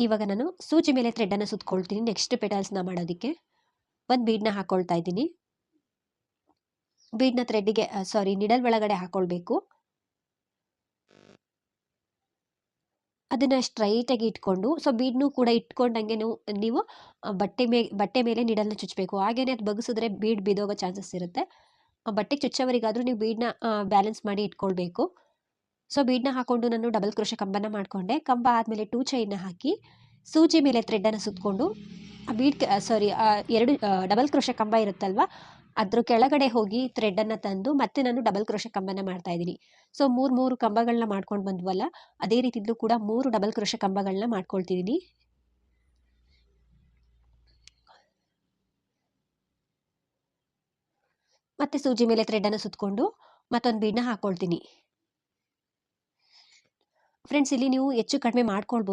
ಇವಾಗ ನಾನು ಸೂಜಿ ಮೇಲೆ ಥ್ರೆಡ್ಡನ್ನು ಸುತ್ಕೊಳ್ತೀನಿ ನೆಕ್ಸ್ಟ್ ಪೆಟಲ್ಸ್ನ ಮಾಡೋದಕ್ಕೆ. ಒಂದು ಬೀಡನ್ನ ಹಾಕೊಳ್ತಾ ಇದ್ದೀನಿ. ಬೀಡನ್ನ ಥ್ರೆಡ್ಡಿಗೆ ನಿಡಲ್ ಒಳಗಡೆ ಹಾಕೊಳ್ಬೇಕು. ಅದನ್ನ ಸ್ಟ್ರೈಟಾಗಿ ಇಟ್ಕೊಂಡು ಬೀಡ್ನು ಕೂಡ ಇಟ್ಕೊಂಡಂಗೆ ನೀವು ಬಟ್ಟೆ ಮೇಲೆ ನೀಡಲ್ನ ಚುಚ್ಚಬೇಕು. ಹಾಗೇನೆ ಅದು ಬಗ್ಸಿದ್ರೆ ಬೀಡ್ ಬಿದ್ದೋಗೋ ಚಾನ್ಸಸ್ ಇರುತ್ತೆ. ಬಟ್ಟೆಗೆ ಚುಚ್ಚೋವರೆಗಾದರೂ ನೀವು ಬೀಡನ್ನ ಬ್ಯಾಲೆನ್ಸ್ ಮಾಡಿ ಇಟ್ಕೊಳ್ಬೇಕು. ಬೀಡನ್ನ ಹಾಕೊಂಡು ನಾನು ಡಬಲ್ ಕ್ರೋಶೆ ಕಂಬನ ಮಾಡಿಕೊಂಡೆ. ಕಂಬ ಆದಮೇಲೆ 2 ಚೈನ್ನ ಹಾಕಿ ಸೂಜಿ ಮೇಲೆ ಥ್ರೆಡ್ಡನ್ನು ಸುತ್ತಕೊಂಡು ಎರಡು ಡಬಲ್ ಕ್ರೋಶೆ ಕಂಬ ಇರುತ್ತಲ್ವ ಅದ್ರ ಕೆಳಗಡೆ ಹೋಗಿ ಥ್ರೆಡ್ಡನ್ನು ತಂದು ಮತ್ತೆ ನಾನು ಡಬಲ್ ಕ್ರೋಶೆ ಕಂಬನ ಮಾಡ್ತಾ ಇದ್ದೀನಿ. ಮೂರು ಕಂಬಗಳನ್ನ ಮಾಡ್ಕೊಂಡು ಬಂದ್ವಲ್ಲ, ಅದೇ ರೀತಿಲೂ ಕೂಡ 3 ಡಬಲ್ ಕ್ರೋಶೆ ಕಂಬಗಳನ್ನ ಮಾಡ್ಕೊಳ್ತಿದ್ದೀನಿ. ಮತ್ತೆ ಸೂಜಿ ಮೇಲೆ ಥ್ರೆಡ್ಡನ್ನು ಸುತ್ತಕೊಂಡು ಮತ್ತೊಂದು ಬೀಡನ್ನ ಹಾಕೊಳ್ತೀನಿ. ಫ್ರೆಂಡ್ಸ್, ಇಲ್ಲಿ ನೀವು ಹೆಚ್ಚು ಕಡಿಮೆ ಮಾಡ್ಕೊಳ್ಬೋದು.